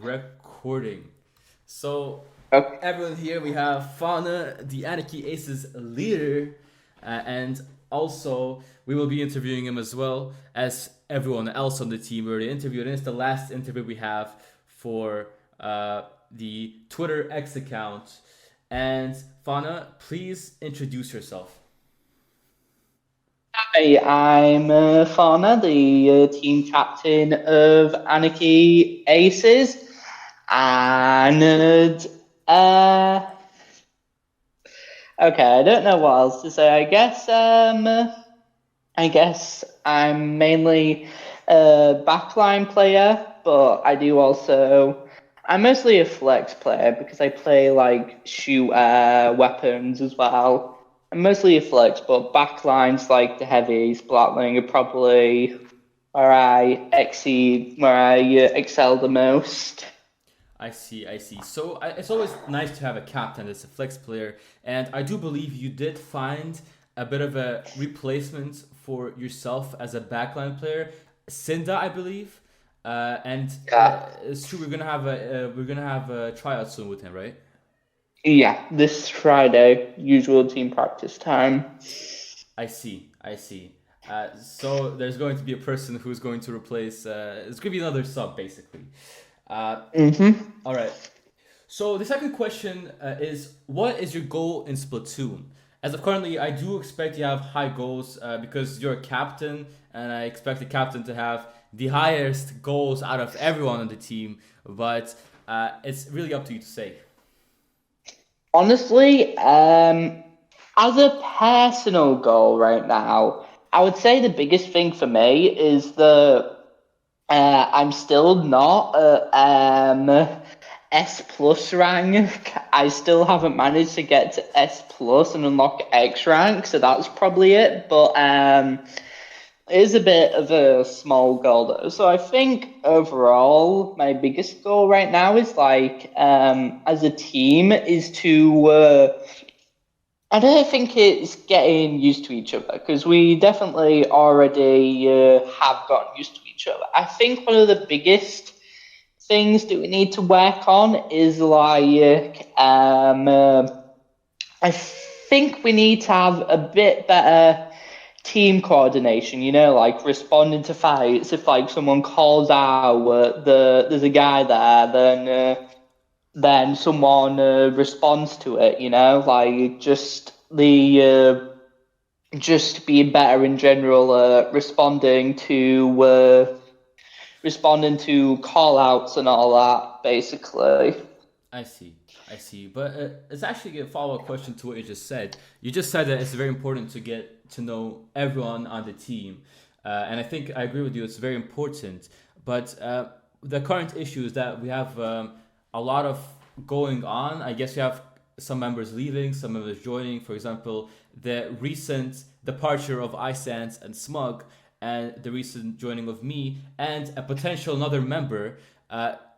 recording. So, Okay. everyone here, we have Fauna, the Annaki Aces leader, and also we will be interviewing him as well as everyone else on the team. We already interviewed, and it's the last interview we have for the Twitter X account. And Fauna, please introduce yourself. Hi, I'm Fauna, the team captain of Annaki Aces, and okay, I don't know what else to say. I guess I'm mainly a backline player, but I'm mostly a flex player because I play like shooter weapons as well. I'm mostly a flex, but backlines like the heavies, Blackling are probably where I excel the most. I see. So it's always nice to have a captain that's a flex player, and I do believe you did find a bit of a replacement for yourself as a backline player, Cinda, I believe. And Yeah, it's true. We're gonna have a tryout soon with him, right? yeah. This Friday, usual team practice time. I see. So there's going to be a person who's going to replace. It's going to be another sub, basically. Uh, Mm-hmm. all right. So the second question is, what is your goal in Splatoon? As of currently, I do expect you have high goals because you're a captain, and I expect the captain to have the highest goals out of everyone on the team. But it's really up to you to say. Honestly, as a personal goal right now, I would say the biggest thing for me is that I'm still not at S plus rank. I still haven't managed to get to S plus and unlock X rank, so that's probably it. But it is a bit of a small goal though. So I think overall, my biggest goal right now is like as a team is to I don't think it's getting used to each other because we definitely already have gotten used to each other. I think one of the biggest things that we need to work on is like I think we need to have a bit better team coordination, like responding to fights. If like someone calls out there's a guy there, then someone responds to it. Like just being better in general, responding to call outs and all that, basically. I see. I see. But it's actually a follow up question to what you just said. You just said that it's very important to get to know everyone on the team. And I think I agree with you, it's very important. But the current issue is that we have a lot of going on. I guess we have some members leaving, some members joining. For example, the recent departure of Icelands and Smug, and the recent joining of me, and a potential another member.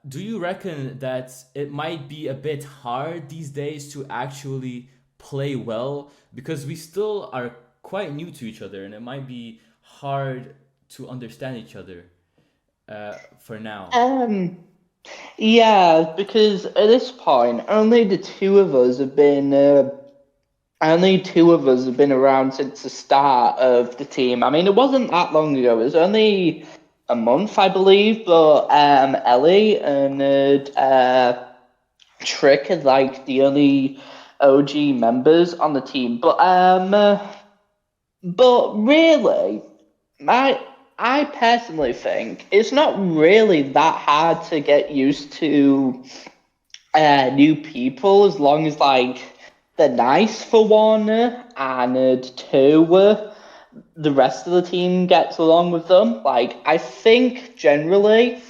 Do you reckon that it might be a bit hard these days to actually play well because we still are quite new to each other and it might be hard to understand each other for now? Um, yeah, because at this point, only two of us have been around since the start of the team. I mean, it wasn't that long ago. It was only a month, I believe. But Ellie and Trick are like the only OG members on the team. But really, I I personally think it's not really that hard to get used to new people as long as like they're nice for one and two the rest of the team gets along with them. Like I think generally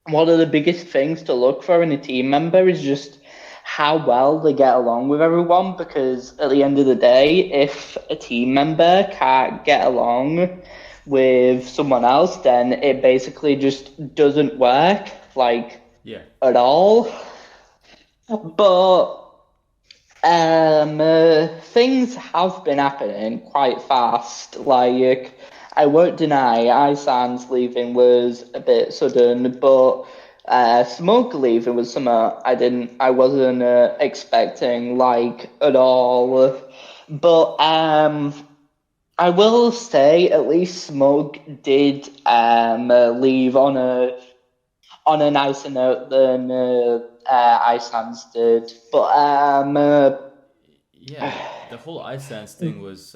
one of the biggest things to look for in a team member is just how well they get along with everyone because at the end of the day, if a team member can't get along with someone else, then it basically just doesn't work like Yeah. at all. But things have been happening quite fast. Like, I won't deny Isan's leaving was a bit sudden, but Smoke leaving was something I wasn't expecting like at all. But I will say at least Smoke did leave on a nicer note than Iceland's did. But Yeah, the whole Iceland thing was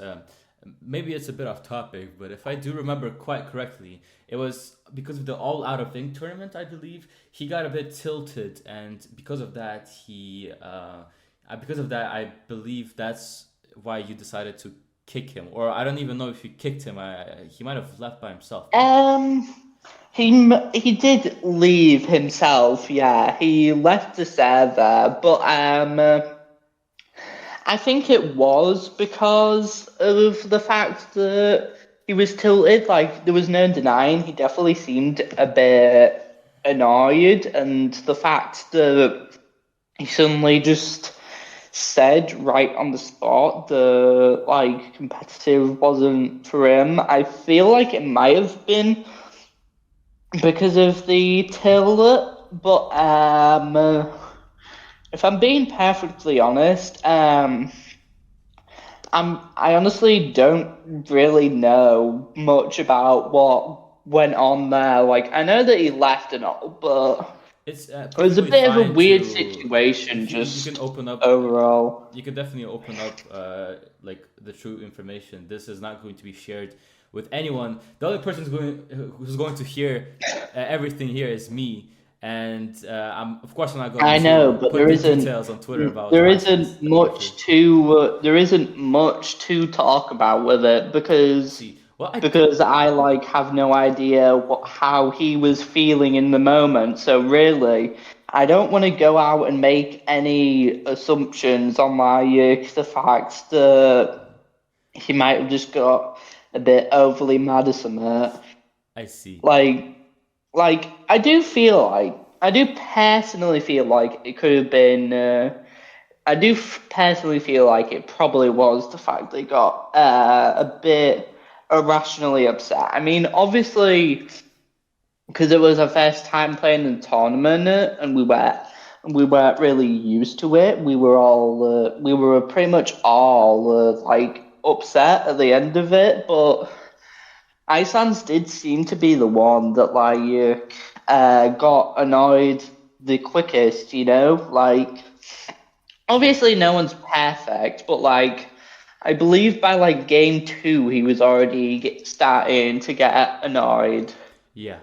maybe it's a bit off topic, but if I do remember quite correctly, it was because of the All Out of Ink tournament. I believe he got a bit tilted, and because of that, I believe that's why you decided to kick him. Or I don't even know if you kicked him. He might have left by himself, right? um, he did leave himself. Yeah, he left the server, but I think it was because of the fact that he was tilted. Like, there was no denying, he definitely seemed a bit annoyed, and the fact that he suddenly just said right on the spot that, like, competitive wasn't for him, I feel like it might have been because of the tilt, but, if I'm being perfectly honest, I honestly don't really know much about what went on there. Like, I know that he left and all, but It's it was a perfectly bit of a fine weird to situation, if you can just open up. overall. You can definitely open up like the true information. This is not going to be shared with anyone. The only person who's going to hear everything here is me, and I'm not going I know, to but put the details on Twitter about Iceland's departure. there isn't much to talk about with it I see. Well, because I like have no idea how he was feeling in the moment. So really, I don't want to go out and make any assumptions on the fact that he might have just got a bit overly mad or something. I see. Like, I do personally feel like it could have been. Personally feel like it probably was the fact they got a bit irrationally upset. I mean, obviously, because it was our first time playing in the tournament, and we weren't really used to it. We were pretty much all like upset at the end of it, but Iceland's did seem to be the one that like got annoyed the quickest. You know, like Yeah. obviously no one's perfect, but like I believe by like game two he was already starting to get annoyed. Yeah.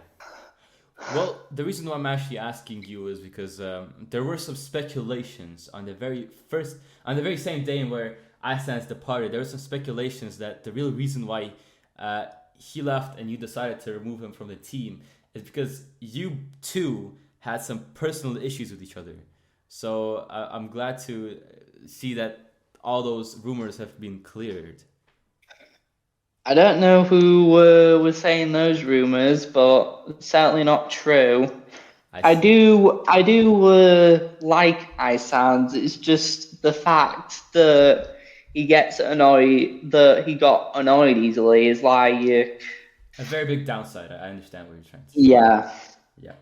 Well, the reason why I'm actually asking you is because there were some speculations on the very same day in where Iceland's departed. There were some speculations that the real reason why he left and you decided to remove him from the team is because you two had some personal issues with each other. So I'm glad to see that all those rumors have been cleared. I don't know who was saying those rumors, but it's certainly not true. I see. I do like Iceland. It's just the fact that he got annoyed easily is like, A very big downside. I understand what you're trying to say. yeah, Yeah.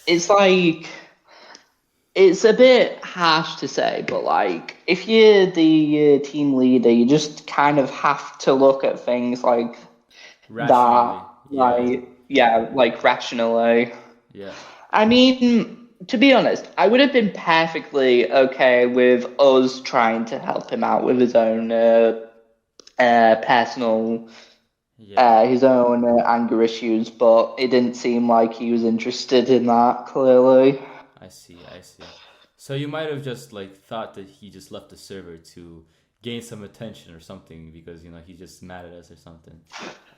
it's like it's a bit harsh to say, but like if you're the team leader, you just kind of have to look at things like that, Rationally. Yeah. like yeah, like rationally. Yeah. I mean, to be honest, I would have been perfectly okay with us trying to help him out with personal, Yeah. his own anger issues, but it didn't seem like he was interested in that, clearly. I see. I see. So you might have just like thought that he just left the server to gain some attention or something because he's just mad at us or something.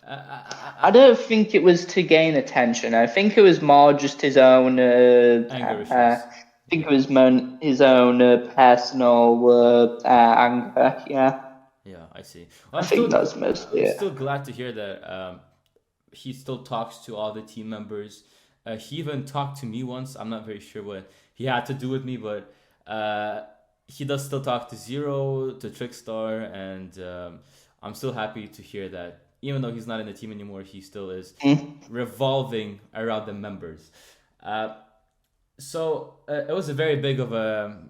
I don't think it was to gain attention. I think it was more just his own. Anger I issues. think Yeah. it was his own personal anger. Yeah, Yeah. I see. I think that's mostly I'm it. still glad to hear that he still talks to all the team members. He even talked to me once. I'm not very sure what he had to do with me, but he does still talk to Zero, to Trickstar, and I'm still happy to hear that. Even though he's not in the team anymore, he still is Mm. revolving around the members. Uh, So it was a very big of a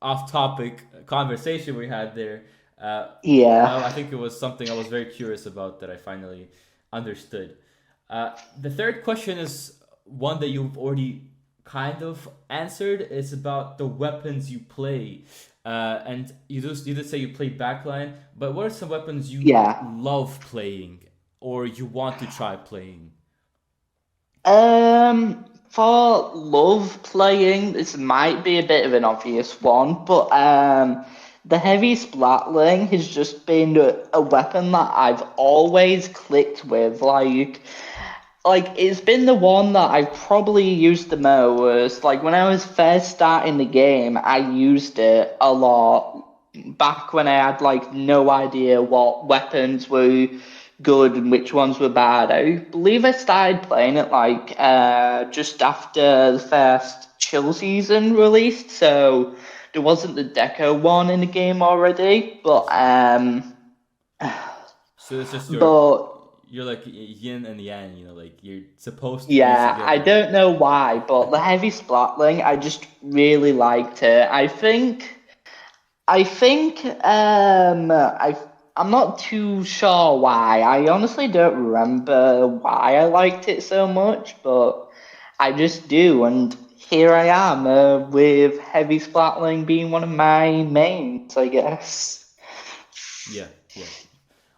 off-topic conversation we had there. But Yeah. I think it was something I was very curious about that I finally understood. The third question is one that you've already kind of answered. It's about the weapons you play, and you did say you play backline. But what are some weapons you Yeah. love playing or you want to try playing? For love playing, this might be a bit of an obvious one, but the heavy splatling has just been a weapon that I've always clicked with. Like it's been the one that I've probably used the most. Like when I was first starting the game, I used it a lot. Back when I had like no idea what weapons were good and which ones were bad. I believe I started playing it like just after the first chill season released, so there wasn't the deco one in the game already. I But see. So it's just but you're like yin and yang, like you're supposed to be yeah, I together. don't know why, but the heavy splatling, I just really liked it. I'm not too sure why. I honestly don't remember why I liked it so much, but I just do, and here I am with heavy splatling being one of my mains, I guess. Yeah, yeah.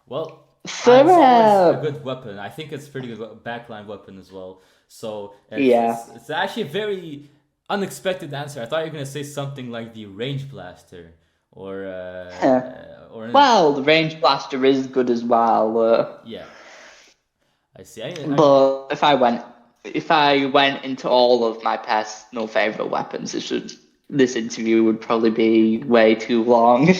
Well, For it's always a good weapon. I think it's pretty good backline weapon as well. So yeah. it's actually a very unexpected answer. I thought you were gonna say something like the range blaster or Well, the range blaster is good as well. yeah. I see. I mean, But if I went into all of my personal favorite weapons, this interview would probably be way too long.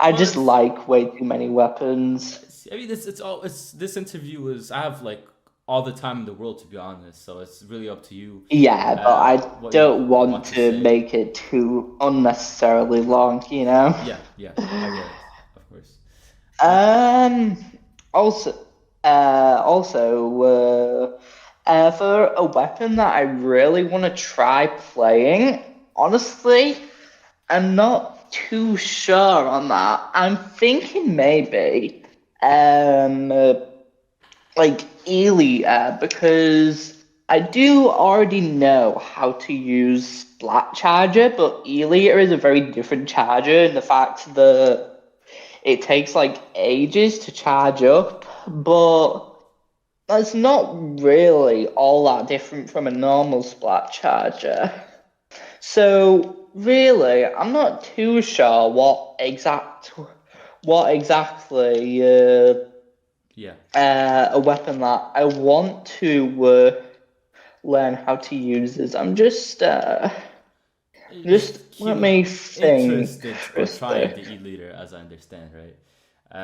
I well, just it's like way too many weapons. I mean, it's all it's this interview is I have like all the time in the world to be honest. So it's really up to you, Yeah, but I what you don't want want to to say. make it too unnecessarily long, you know? Yeah, yeah, I get it, of course. Uh, Um, also, for a weapon that I really want to try playing, honestly, I'm not too sure on that. I'm thinking maybe, um, uh, like Elia, because I do already know how to use Splat Charger, but Elia is a very different charger in the fact that it takes like ages to charge up, but that's not really all that different from a normal Splat Charger. So really, I'm not too sure what exactly yeah. a weapon that I want to learn how to use is. Just Just let me think interested for a on trying the sec. e-leader, as I understand, right?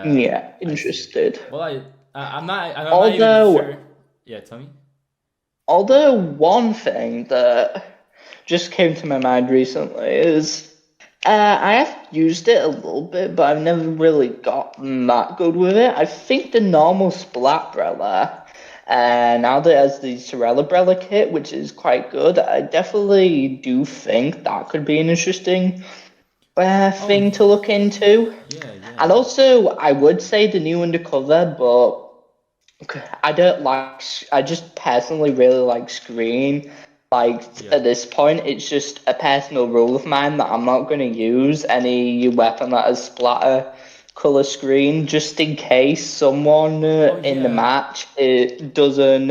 Yeah, I see. interested. Well, I'm not even sure. Although Yeah, tell me. Although one thing that just came to my mind recently is I have used it a little bit, but I've never really gotten that good with it. I think the normal Splatbrella, now that it has the Sorella kit, which is quite good, I definitely do think that could be an interesting Oh, thing to look into. yeah, yeah, And also, I would say the new Undercover, but I don't like. I just personally really like Screen. Like yeah. at this point, it's just a personal rule of mine that I'm not going to use any weapon that has splatter color screen, just in case someone Oh, in the yeah. match it doesn't.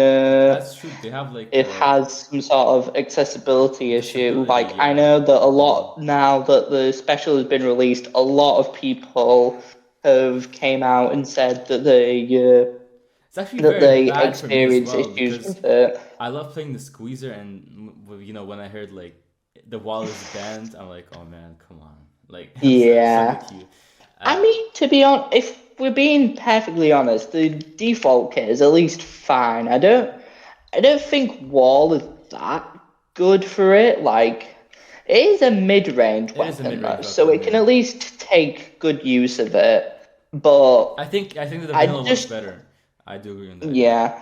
That's true. They have like It has some sort of accessibility issue. disability. Like I Yeah, know that a forbidden. lot now that the special has been released, a lot of people have came out and said It's actually that very they bad for me as experience well issues because with it. I love playing the squeezer, and when I heard like the wall is banned, I'm like, oh man, come on, like I'm so Yeah. with you. I Uh, mean, to be honest, if we're being perfectly honest, the default kit is at least fine. I don't think Wall is that good for it. Like, it is a mid-range it is a weapon though, mid-range so weapon, it can yeah. at least take good use of it. But I think that the I vanilla one's just, better. I do agree on that, yeah. yeah.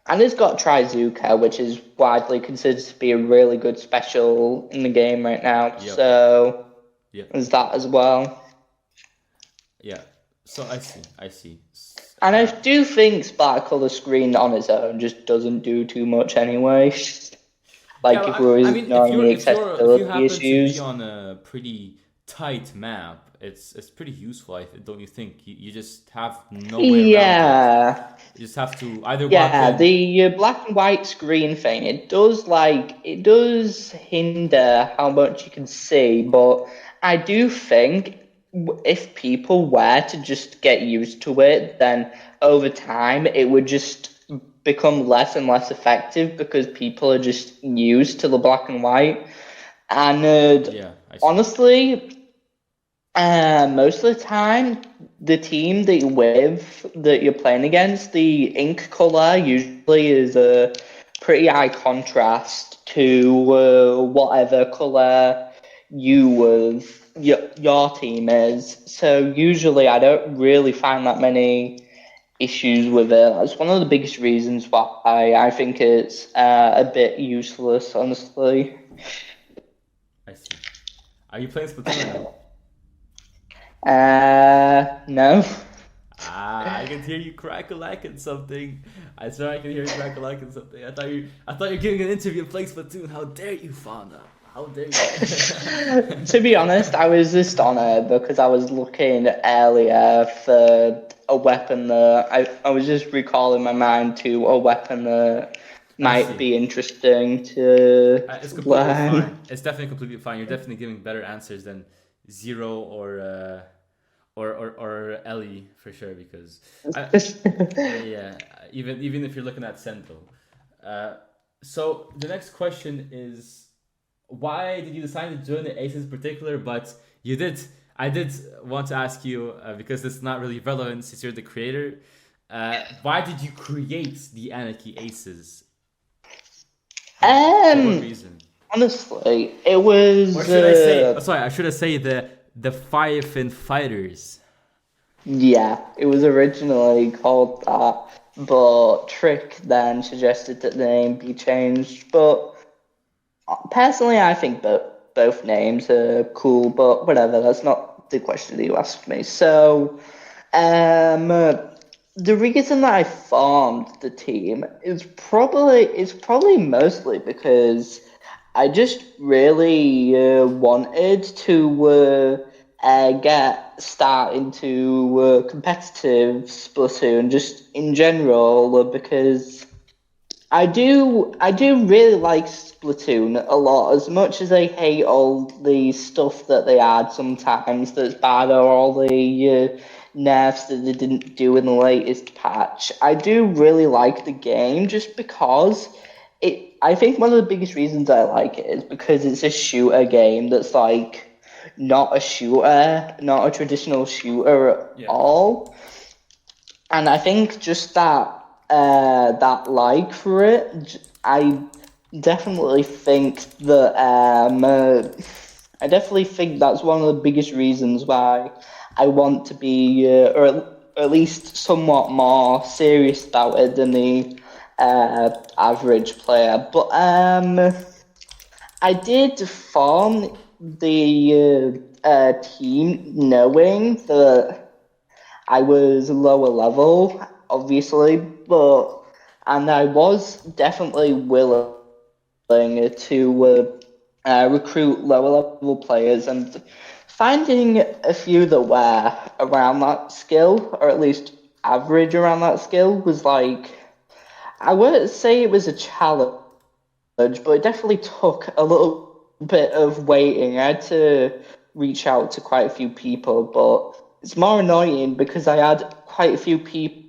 And it's got Trizuka, which is widely considered to be a really good special in the game right now. Yep. So Yep. there's that as well. Yeah. So I see. And I do think Spark Color Screen on its own just doesn't do too much anyway. Like Yeah, if we were I mean, ignoring the if you accessibility happen to be issues. on a pretty tight map, it's pretty useful, don't you think? You just have no way around it. Yeah. You just have to either walk Yeah, in. the black and white screen thing, it does hinder how much you can see, but I do think if people were to just get used to it, then over time it would just become less and less effective because people are just used to the black and white. And Yeah, I see. honestly, most of the time, the team that you're playing against, the ink color usually is a pretty high contrast to whatever color your team is. So usually, I don't really find that many issues with it. That's one of the biggest reasons why I think it's a bit useless, honestly. I see. Are you playing Splatoon or no? No. Ah, I can hear you crack-a-lacking something. I swear I can hear you crack-a-lacking something. I thought you were giving an interview and playing Splatoon. How dare you, Fauna? How dare you? To be honest, I was just on it because I was looking earlier for a weapon that I was just recalling my mind to a weapon that I might see. be interesting to It's completely learn. fine. It's definitely completely fine. You're definitely giving better answers than Zero or Ellie for sure because yeah, even if you're looking at Sento. So the next question is, why did you decide to join the Aces in particular? But I did want to ask you because it's not really relevant since you're the creator. Why did you create the Annaki Aces? For what reason? Honestly, it was. Or should I say? Sorry, should I say the Firefin Fighters? Yeah, it was originally called that, but Trick then suggested that the name be changed. But personally, I think both names are cool, but whatever, that's not the question that you asked me. So, the reason that I formed the team is probably mostly because I just really wanted to get start into competitive Splatoon just in general because I do really like Splatoon a lot. As much as I hate all the stuff that they add sometimes that's bad, or all the nerfs that they didn't do in the latest patch, I do really like the game just because it. I think one of the biggest reasons I like it is because it's a shooter game that's like not a shooter, not a traditional shooter at Yeah. all. And I think just that like for it, I definitely think that I definitely think that's one of the biggest reasons why I want to be, or at least somewhat more serious about it than the average player. But I did form the team knowing that I was lower level, obviously, and I was definitely willing to recruit lower level players, and finding a few that were around that skill, or at least average around that skill, was like, I wouldn't say it was a challenge, but it definitely took a little bit of waiting. I had to reach out to quite a few people, but it's more annoying because I had quite a few people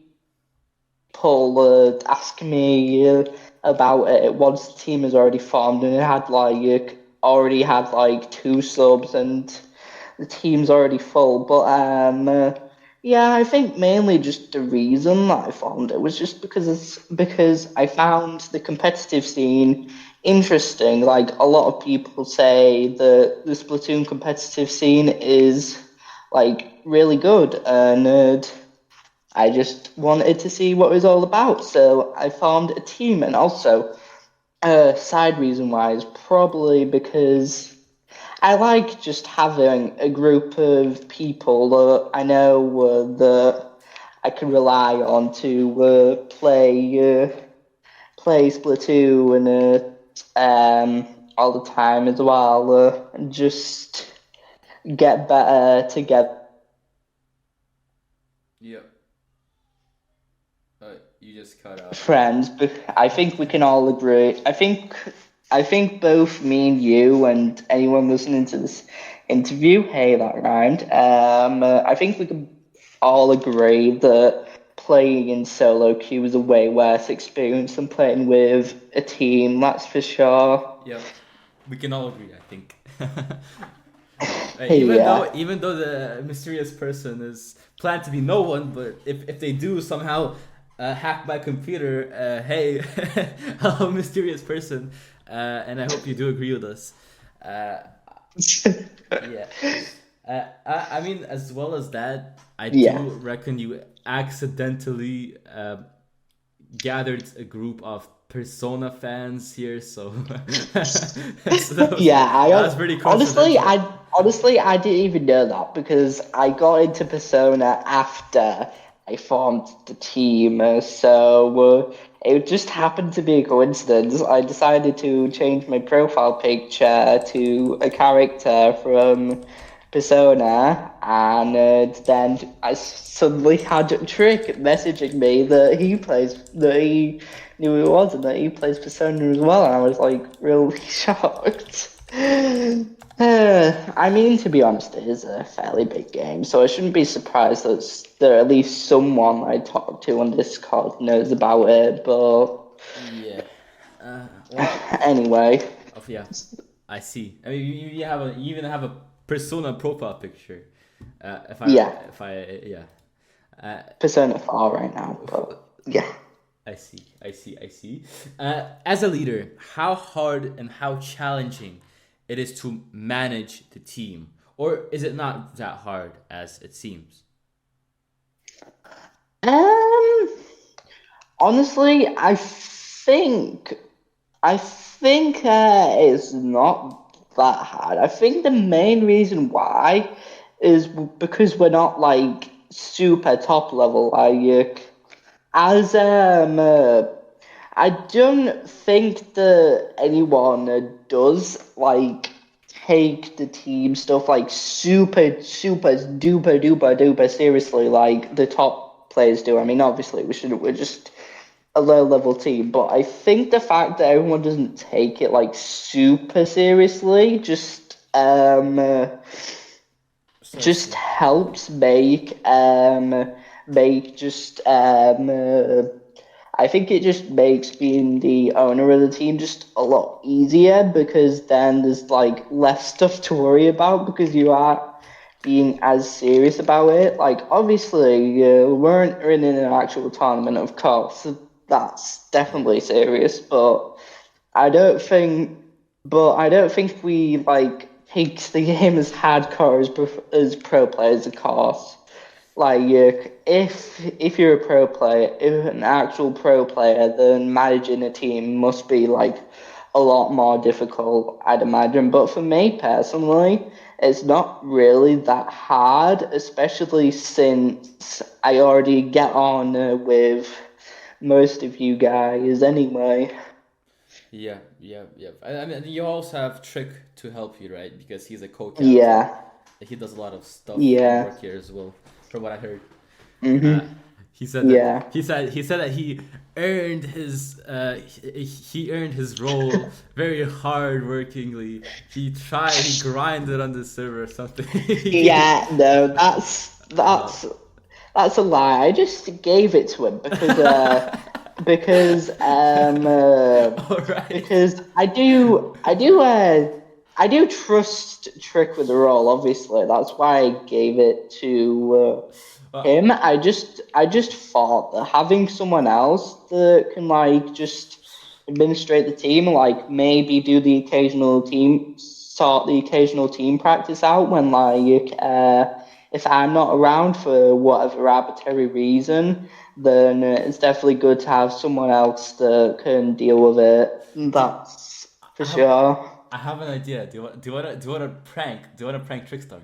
ask me about it once the team is already formed, and it had already had like 2 subs and the team's already full. But yeah, I think mainly just the reason that I formed it was just because I found the competitive scene interesting. Like a lot of people say that the Splatoon competitive scene is like really good, and I just wanted to see what it was all about. So I formed a team, and also, side reason why is probably because I like just having a group of people that I know that I can rely on to play Splatoon all the time as well, and just get better together. Yep. You just cut out. Friends, but I think we can all agree. I think both me and you and anyone listening to this interview, hey, that rhymed. I think we can all agree that playing in solo queue is a way worse experience than playing with a team. That's for sure. Yep. We can all agree, I think. Yeah. Even though the mysterious person is planned to be no one, but if they do somehow hack my computer, hey, hello, mysterious person, and I hope you do agree with us. Yeah. I mean, as well as that, I Yeah. do reckon you accidentally gathered a group of Persona fans here, so, so Yeah, that was pretty honestly, coincidental. I didn't even know that because I got into Persona after I formed the team. It just happened to be a coincidence. I decided to change my profile picture to a character from Persona, and then I suddenly had Trick messaging me that he knew who it was and that he plays Persona as well, and I was like really shocked. I mean, to be honest, it is a fairly big game, so I shouldn't be surprised that there at least someone I talk to on Discord knows about it. But Yeah. Well, anyway, yeah, I see. I mean, you even have a persona profile picture. yeah, Yeah. Uh, Persona 4 right now, but yeah. I see. As a leader, how hard and how challenging it is to manage the team, or is it not that hard as it seems? Um, honestly, I think it's not that hard. I think the main reason why is because we're not like super top level. As I don't think that anyone does like take the team stuff like super duper seriously like the top players do. I mean, obviously we're just a low level team, but I think the fact that everyone doesn't take it like super seriously So I just see. helps make just I think it just makes being the owner of the team just a lot easier because then there's like less stuff to worry about because you are being as serious about it. Like obviously, we weren't in an actual tournament, of course. So that's Yeah. definitely serious, but I don't think, I don't think we like take the game as hardcore as pro players, of course. Like if you're a pro player, if an actual pro player, then managing a team must be like a lot more difficult, I'd imagine. But for me personally, it's not really that hard, especially since I already get on with most of you guys anyway. Yeah. I mean, you also have Trick to help you, right? Because he's a co-captain. Yeah, He does a lot of stuff and yeah, work here as well, from what I heard. Uh, mm-hmm, he said that yeah. he earned he earned his role very hardworkingly. He grinded on the server or something. Yeah, no, uh, that's a lie. I just gave it to him because all right. because I do trust Trick with the role. Obviously, that's why I gave it to Uh, him. I just thought that having someone else that can like just administrate the team, like maybe do the occasional team sort the occasional team practice out when like if I'm not around for whatever arbitrary reason, then it's definitely good to have someone else that can deal with it. Do, That's for I have sure. I have an idea. Do you want to prank? Do you want to prank Trickstar?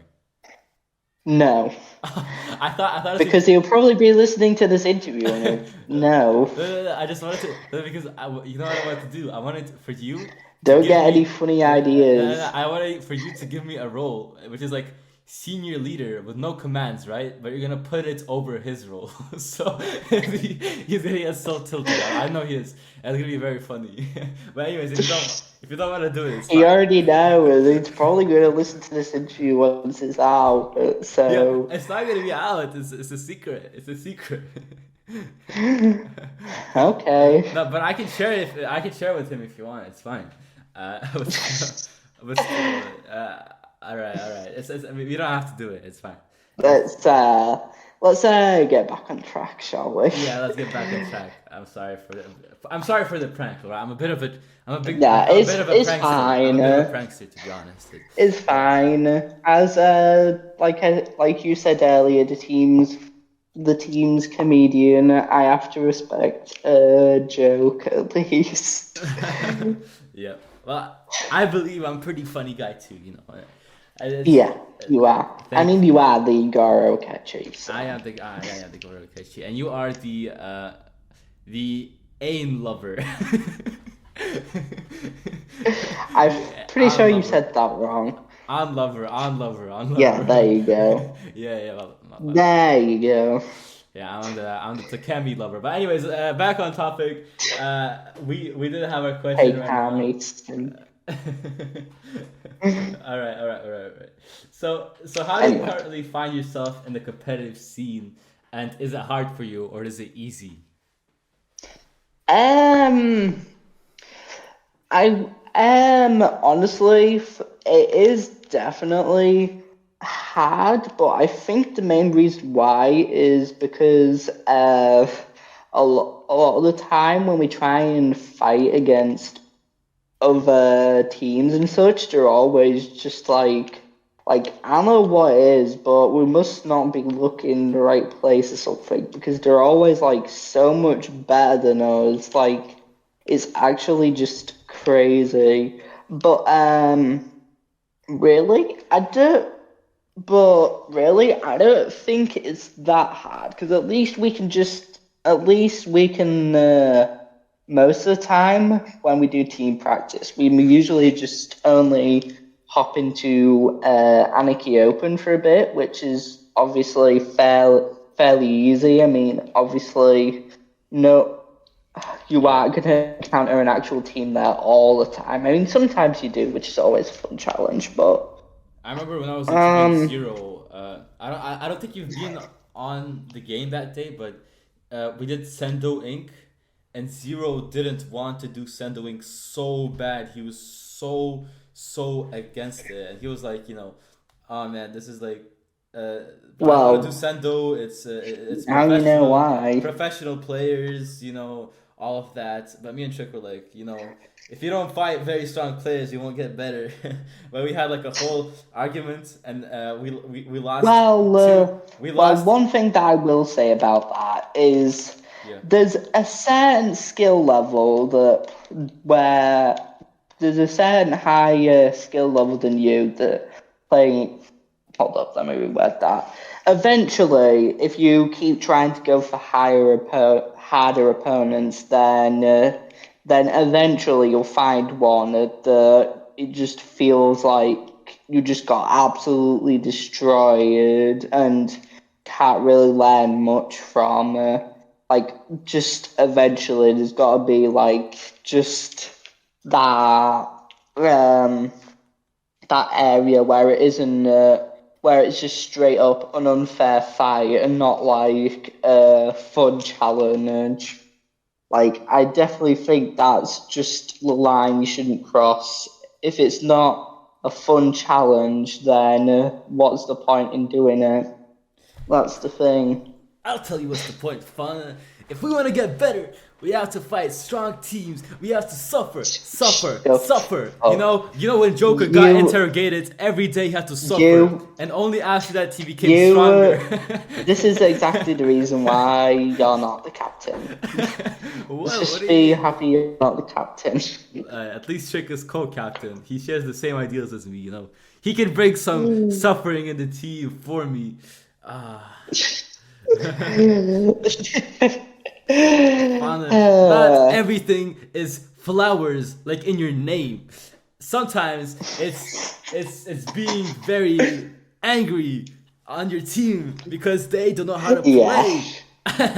No, I thought it's because he'll probably be listening to this interview and no. no. I just wanted to because you know what I wanted to do. I wanted for you to Don't give get any me funny no. ideas. I wanted for you to give me a role which is like senior leader with no commands, right? But you're gonna put it over his role, so he's gonna get so tilted. I know he is, and it's gonna be very funny. But anyways, if you don't want to do it, it's He fine. already knows. He's probably going to listen to this interview once it's out. Yeah, So, it's not gonna be out. It's a secret. It's a secret. okay. No, but I can share it. I can share with him if you want. It's fine. But still, all right, all right. I mean, we don't have to do it. It's fine. It's Let's get back on track, shall we? yeah. Let's get back on track. I'm sorry for the prank. Laura. Yeah, I'm a bit of a it's prankster. I'm fine. a bit of a prankster, to be honest. It's fine. As like you said earlier, the team's comedian. I have to respect a joke at least. Yeah. Well, I believe I'm a pretty funny guy too. You know. Yeah, you are. I Thank mean, you are the Goro catchy. So. I am the Goro Keshi, and you are the aim lover. I'm pretty On sure you lover, said that wrong. on lover. Yeah, there you go. Yeah. There you go. Yeah, I'm the Takemi lover. But anyways, back on topic. We did have a Hey, question right now. Kami. All right. So how do you Anyway, currently find yourself in the competitive scene, and is it hard for you or is it easy? um, I honestly, it is definitely hard, but I think the main reason why is because a lot of the time when we try and fight against other teams and such, they're always just like I don't know what it is, but we must not be looking in the right place or something because they're always like so much better than us. Like it's actually just crazy. But really, I don't think it's that hard because at least we can most of the time when we do team practice, we usually just only hop into Annaki Open for a bit, which is obviously fairly easy. I mean, obviously, no, you Yeah. aren't going to encounter an actual team there all the time. I mean, sometimes you do, which is always a fun challenge, but I remember when I was interviewing um, Zero. I don't think you've been on the game that day, but we did Sendo Inc. and Zero didn't want to do Sendo Inc. so bad. He was so against it, and he was like, oh man, this is like, uh, I don't want to do well, Sendo. It's now you know why. professional players, all of that. But me and Trick were like, if you don't fight very strong players, you won't get better. But we had like a whole argument, and we lost Well, two. We lost. one thing that I will say about that is Yeah. there's a certain skill level where there's a certain higher skill level than you that playing. Hold up, let me reword that. Eventually, if you keep trying to go for harder opponents, then eventually you'll find one that it just feels like you just got absolutely destroyed and can't really learn much from. Like, just eventually, there's got to be like just that um that area where it isn't where it's just straight up an unfair fight and not like a fun challenge. Like, I definitely think that's just the line you shouldn't cross. If it's not a fun challenge, then what's the point in doing it? That's the thing. I'll tell you what's the point. Fun. if we want to get better, we have to fight strong teams. We have to suffer, suffer, Shut suffer. up. You know when Joker got You, interrogated, every day he had to suffer, you, and only after that he became stronger. you. This is exactly the reason why you're not the captain. Let's What just do you be mean? happy you're not the captain. At least Trick is co-captain. He shares the same ideals as me. He can bring some suffering in the team for me. Ah. Fauna, not Uh, everything is flowers like in your name. Sometimes it's being very angry on your team because they don't know how to yeah. play.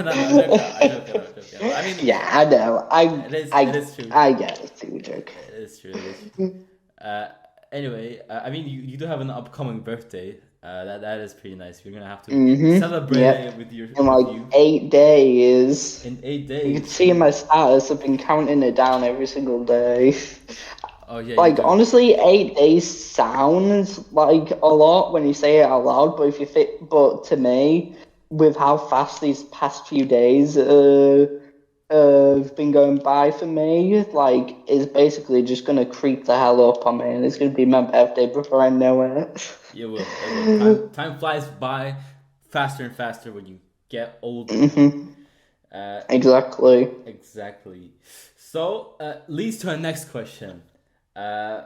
No, I joke. I mean, Yeah, I know. it is true. I get it too, joke. It is true. It is true. Uh, anyway, I mean, you do have an upcoming birthday. That is pretty nice. You're gonna have to celebrate it Yep. with In with like you 8 days. in eight You can days. see in my status, I've been counting it down every single day. Oh yeah, you Like, do. honestly, 8 days sounds like a lot when you say it out loud, but if you think, but to me, with how fast these past few days have been going by for me, like, it's basically just gonna creep the hell up on me, and it's gonna be my birthday before I know it. It will. It will. Time flies by faster and faster when you get older. Uh, Exactly. exactly. So leads to our next question. Uh,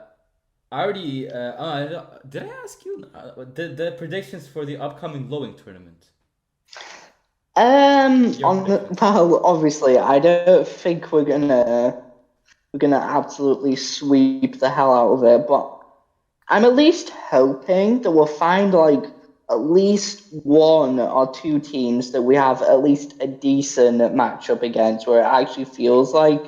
I already. Did I ask you the predictions for the upcoming Lowing tournament? Your predictions. Well, obviously, I don't think we're gonna absolutely sweep the hell out of it, but I'm at least hoping that we'll find like at least one or two teams that we have at least a decent matchup against where it actually feels like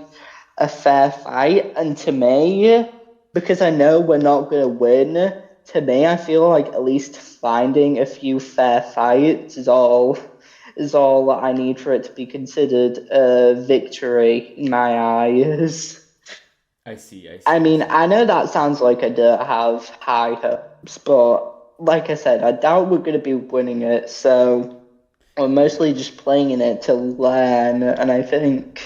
a fair fight. And to me, because I know we're not gonna win, to me I feel like at least finding a few fair fights is all that I need for it to be considered a victory in my eyes. I see. I I see. I mean, see. I know that sounds like I don't have high hopes, but like I said, I doubt we're going to be winning it. So we're Yeah. mostly just playing in it to learn. And I think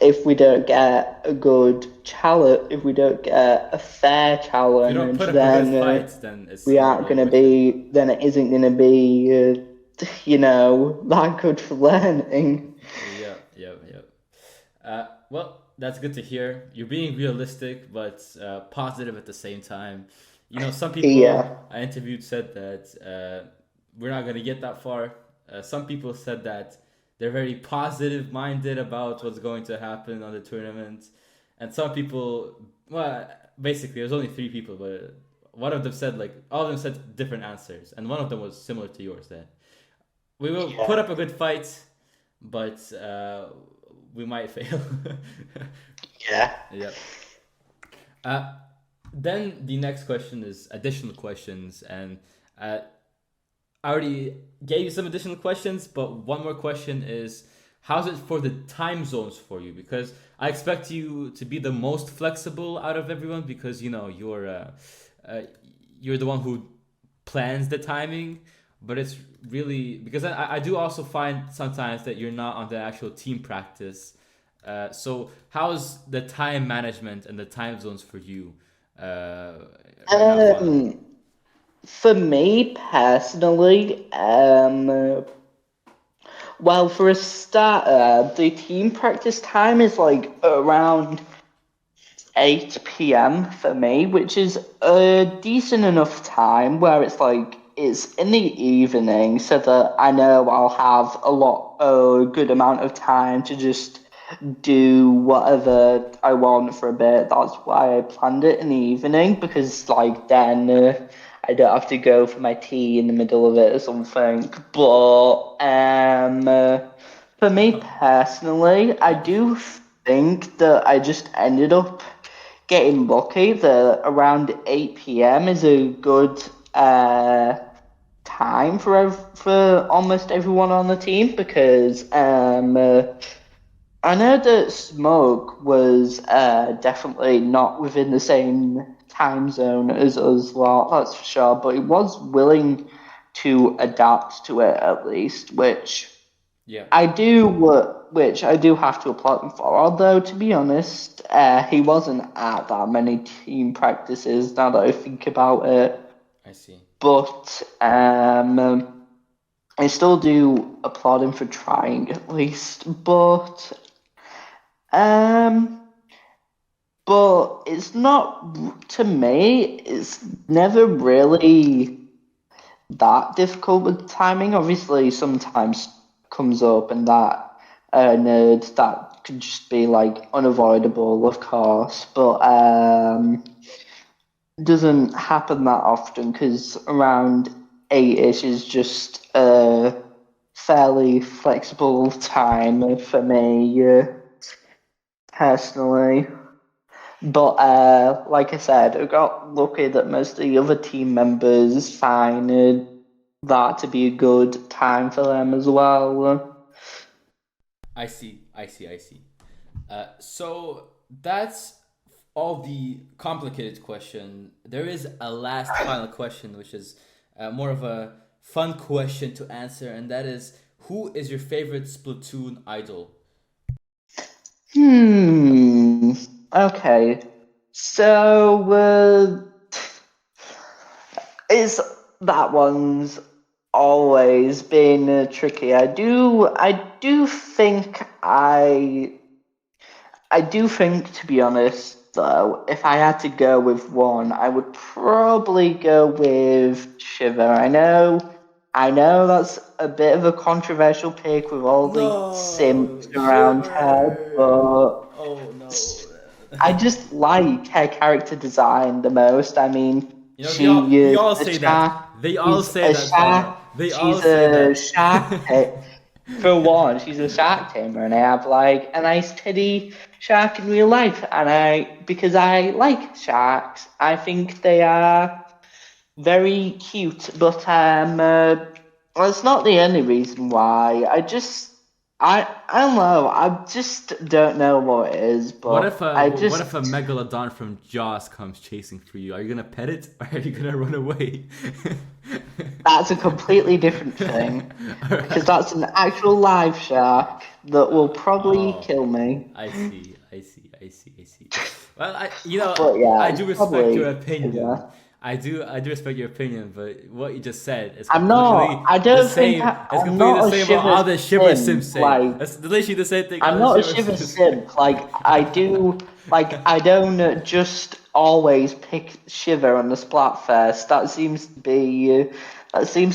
if we don't get a good challenge, if we don't get a fair If you don't challenge, put up a good then fight, then it's we not aren't really going to worth it. be, then it isn't going to be, that good for learning. Yep. Well, that's good to hear. You're being realistic, but positive at the same time. Some people Yeah. I interviewed said that we're not going to get that far. Some people said that they're very positive minded about what's going to happen on the tournament. And some people, well, basically, there's only three people, but one of them said, like, all of them said different answers. And one of them was similar to yours, that we will put Yeah. up a good fight, but we might fail. Yeah. Yep. Uh, then the next question is additional questions, and I already gave you some additional questions, but one more question is how's it for the time zones for you? Because I expect you to be the most flexible out of everyone because uh, you're the one who plans the timing, but it's really because I do also find sometimes that you're not on the actual team practice. So how's the time management and the time zones for you right now, Fauna? Um, For me personally, well, for a starter, the team practice time is like around 8 p.m. for me, which is a decent enough time where it's like it's in the evening so that I know I'll have a good amount of time to just do whatever I want for a bit. That's why I planned it in the evening because like then I don't have to go for my tea in the middle of it or something. But for me personally, I do think that I just ended up getting lucky that around 8 p.m. is a good time for almost everyone on the team because I know that Smoke was definitely not within the same time zone as us lot, that's for sure, but he was willing to adapt to it at least, which Yeah. I do, which I do have to applaud him for. Although, to be honest, he wasn't at that many team practices. Now that I think about it, I see. but I still do applaud him for trying at least. Um, but it's not to me. It's never really that difficult with timing. Obviously, sometimes comes up, and that nerd that could just be like unavoidable, of course, but doesn't happen that often because around 8ish is just a fairly flexible time for me personally. But like I said, I got lucky that most of the other team members find that to be a good time for them as well. I see. I see. I see. So that's all the complicated question. There is a last final question, which is more of a fun question to answer, and that is, who is your favorite Splatoon idol? Hmm. Okay. So it's that one's always been tricky. I do think, to be honest, though, if I had to go with one, I would probably go with Shiver. I know that's a bit of a controversial pick with all the simps No, around her, Shiver. but Oh no. I just like her character design the most. I mean, You know, they all a say shark. that. They all She's say a that, shark. Fauna. They all She's say a that. shark. For one, she's a shark tamer, and I have like a nice teddy shark in real life. And because I like sharks, I think they are very cute. But well, it's not the only reason why. I don't know. I just don't know what it is. But I What just if a megalodon from Jaws comes chasing for you? Are you gonna pet it or are you gonna run away? that's a completely different thing because Alright. that's an actual live shark that will probably Oh, kill me. I see, I see, I see, I see. Well, you know, But yeah, I it's do respect your probably opinion. Shiver. I do respect your opinion, but what you just said is I'm not. completely I the don't think same. It's I'm completely not the a same what Shiver all the Shiver Sims simp. say. Like That's literally the same thing all I'm the not a Shiver Shiver Sims say. simp. Like I do. Like I don't just always pick Shiver on the Splatfest. That seems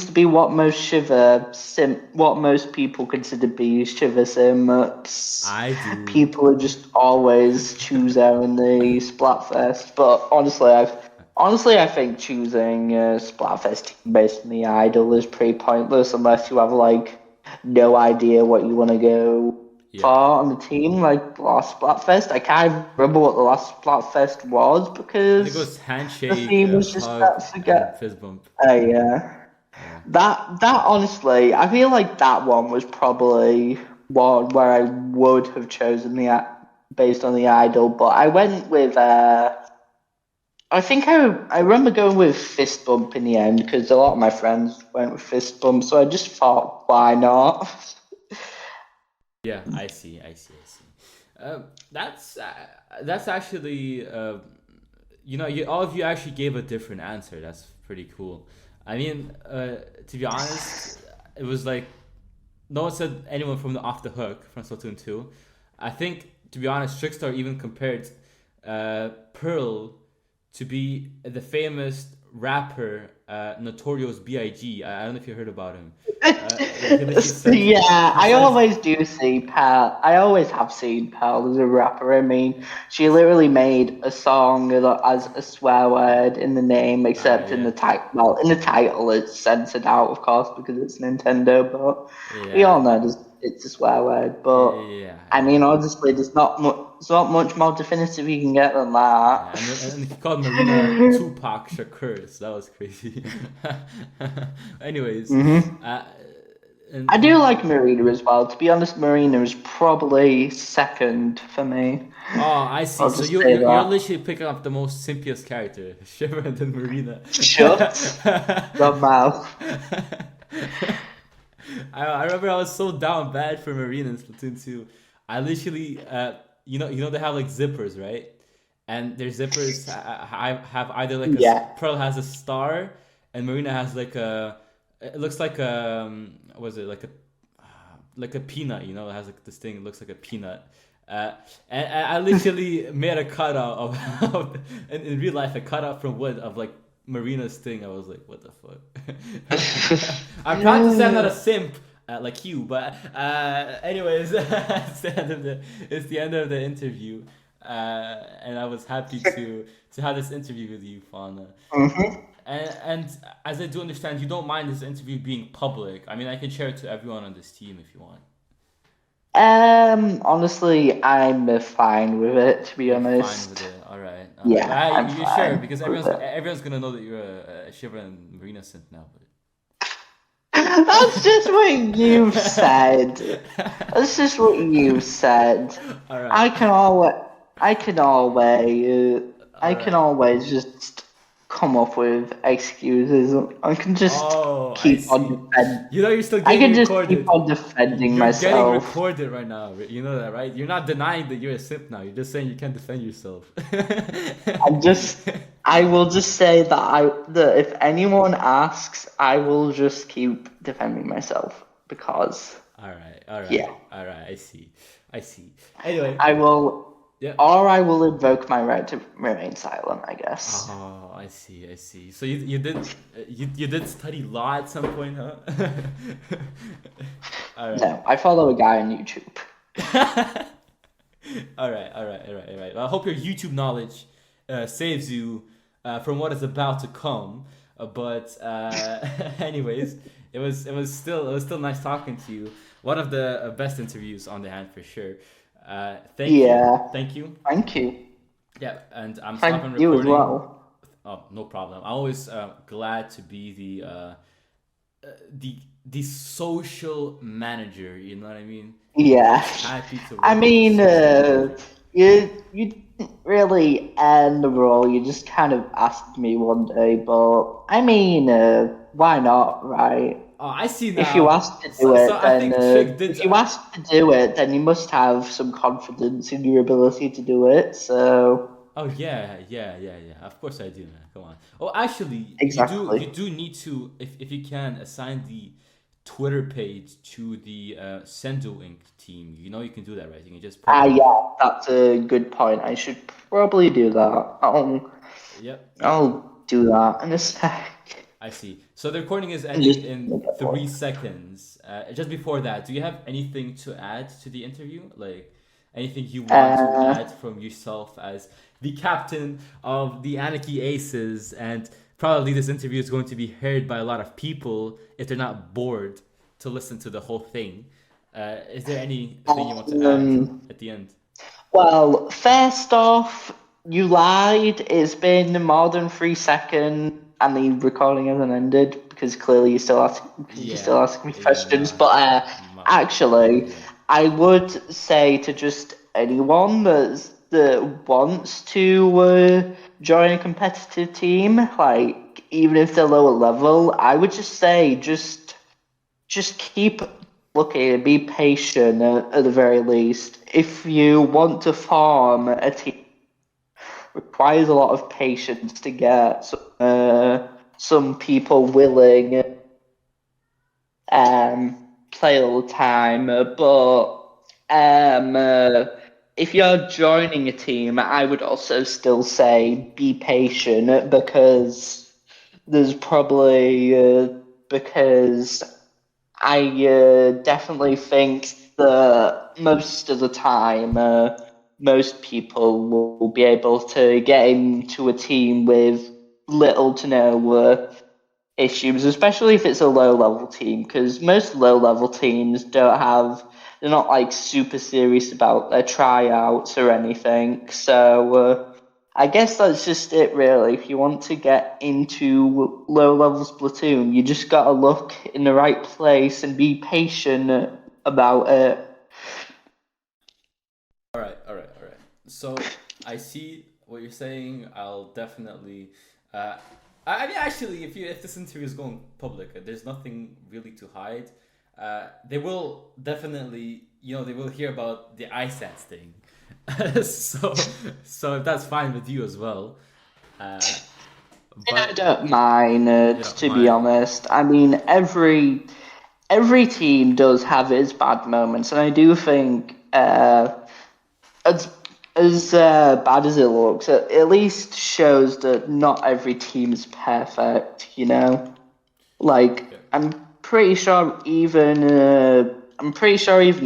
to be what most Shiver simp. What most people consider be Shiver simps. I do. People are just always choose her in the Splatfest. But honestly, I think choosing Splatfest team based on the idol is pretty pointless unless you have like no idea what you want to go Yeah. for on the team. Like the last Splatfest, I can't remember what the last Splatfest was I think it because was the handshake, theme was just hug, that and forget. fist bump. Yeah. Yeah. That honestly, I feel like that one was probably one where I would have chosen based on the idol, but I went with I think I remember going with fist bump in the end because a lot of my friends went with fist bump, so I just thought, why not? Yeah, I see, I see, I see. That's actually you know, all of you actually gave a different answer. That's pretty cool. I mean, to be honest, it was like no one said anyone from the Off the Hook from Splatoon 2. I think, to be honest, Trickstar even compared Pearl to be the famous rapper Notorious B.I.G. I don't know if you heard about him. He literally said Yeah, he I says always do see Pearl. I always have seen Pearl as a rapper. I mean, she literally made a song that has a swear word in the name, except in yeah, the title. Well, in the title, it's censored out, of course, because it's Nintendo. But we all yeah, know it's a swear word. But yeah, I yeah. mean, honestly, there's not much more definitive you can get than that. Yeah, and he called Marina Tupac Shakur, so that was crazy. Anyways, hmm uh, I do and like Marina as well. To be honest, Marina is probably second for me. oh, I see. I'll So just say you're that. literally picking up the most simpiest character, Shiver and then Marina. Shut your mouth. I remember I was so down bad for Marina in Splatoon 2. I literally, they have like zippers, right? And their zippers have either like Yeah. Pearl has a star, and Marina has like it looks like was it like a peanut, it has like this thing, it looks like a peanut. And I literally made a cutout of in real life, a cutout from wood of like Marina's thing. I was like, what the fuck? I'm proud to say I'm not a simp like you, but anyways, it's the end of the interview, and I was happy to have this interview with you, Fauna. Mhm. And as I do understand, you don't mind this interview being public. I mean, I can share it to everyone on this team if you want. Honestly, I'm fine with it, to be You're fine with honest. it. All right, all right. Yeah, I'm You sure? fine Because with it. everyone's gonna know that you're a Shiva and Marina synth now. That's just what you said. That's just what you said. All right, I can always, I can always, all I can right. always just come up with excuses. I can just Oh, I keep on see. defend. You're still I getting can just keep recorded. on defending You're getting myself. recorded right now. You know that, right? You're not denying that you're a simp now. You're just saying you can't defend yourself. I'm just, I will just say that if anyone asks, I will just keep defending myself because, All right, all right, yeah, all right. I see, I see. Anyway, I will, yeah. or I will invoke my right to remain silent, I guess. Oh, I see, I see. So you did study law at some point, huh? All right. No, I follow a guy on YouTube. All right, all right, all right, all right. Well, I hope your YouTube knowledge saves you from what is about to come. But anyways, it was still nice talking to you. One of the best interviews on the hand for sure. Thank you, Yeah, thank you. thank you. Yeah, and I'm stopping Thank you as recording. well. Oh, no problem. I'm always glad to be the social manager. You know what I mean? Yeah. Always happy to I work with the mean, social manager. you didn't really end the role. You just kind of asked me one day, but I mean, why not, right? Oh, I see If you now. asked to do So it, I then think Trick did. if you asked to do it, then you must have some confidence in your ability to do it. So Oh yeah, yeah, yeah, yeah. Of course I do, man. Come on. Oh, actually, you exactly. do need to, if you can, assign the Twitter page to the Sendo Inc. team. You know you can do that, right? You can just put Ah, like, yeah, that's a good point. I should probably do that. yep, yep. I'll do that in a sec. I see. So the recording is And just ending in make it 3 seconds. Just before that, do you have anything to add to the interview? Like anything you want to Uh, add from yourself as the captain of the Annaki Aces? And probably this interview is going to be heard by a lot of people if they're not bored to listen to the whole thing. Is there anything you want to add um, at the end? well, first off, you lied. It's been more than 3 seconds, and the recording hasn't ended because you're Yeah, still asking me yeah, questions. no, But my actually, bad. I would say to just anyone that wants to join a competitive team, like even if they're lower level, I would just say just keep looking and be patient at the very least. If you want to form a team, requires a lot of patience to get some people willing play all the time. But if you're joining a team, I would also still say be patient because there's probably because I definitely think that most of the time, most people will be able to get into a team with little to no issues, especially if it's a low level team, because most low level teams they're not like super serious about their tryouts or anything. So I guess that's just it, really. If you want to get into low level Splatoon, you just gotta look in the right place and be patient about it. All right, all right, all right. So I see what you're saying. I'll definitely. Uh, I mean, actually, if this interview is going public, there's nothing really to hide. they will definitely, they will hear about the ISATs thing. so, so if that's fine with you as well, uh, I but don't mind you it, don't to be mind. honest. I mean, every team does have its bad moments, and I do think as bad as it looks, it at least shows that not every team is perfect. Like Yeah, I'm pretty sure even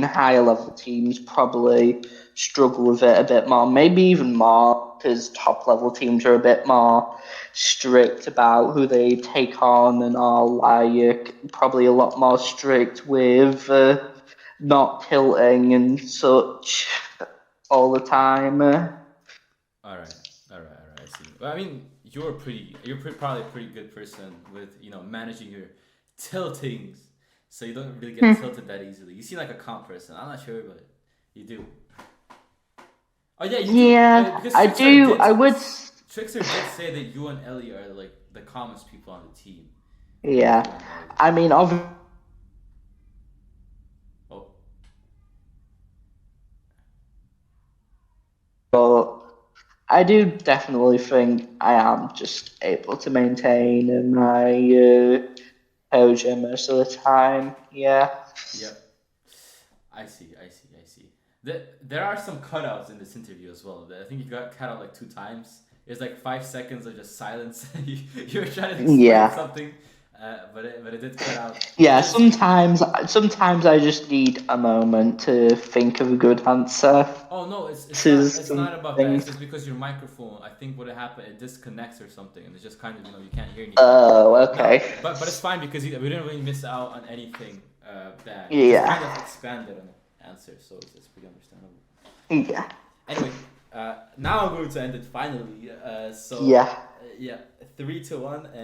higher level teams probably struggle with it a bit more, maybe even more because top level teams are a bit more strict about who they take on and all. Like probably a lot more strict with not tilting and such all the time. all right, all right, all right. I see. Well, I mean, probably a pretty good person with managing your tiltings, so you don't really get tilted that easily. You seem like a calm person. I'm not sure, but you do. Oh yeah, you do. Yeah, Because I do. I would. Trickster did say that you and Ellie are like the calmest people on the team. Yeah, You and Ellie. I mean, obviously. Oh, But I do definitely think I am just able to maintain my composure most of the time. Yeah. yep. I see. I see. I see. There are some cutouts in this interview as well. I think you got cut out like 2 times. It's like 5 seconds of just silence. You were trying to explain Yeah. something, but it did cut out. Yeah, Which is sometimes I just need a moment to think of a good answer Oh no, it's to not it's not about that. something. It's just because your microphone. I think what happened, it disconnects or something, and it's just kind of you can't hear anything. Oh, Now, okay. but it's fine because we didn't really miss out on anything bad. You just Yeah. kind of expanded on the answer, so it's pretty understandable. Yeah. Anyway, now I'm going to end it finally. Yeah. Yeah, 3 to 1.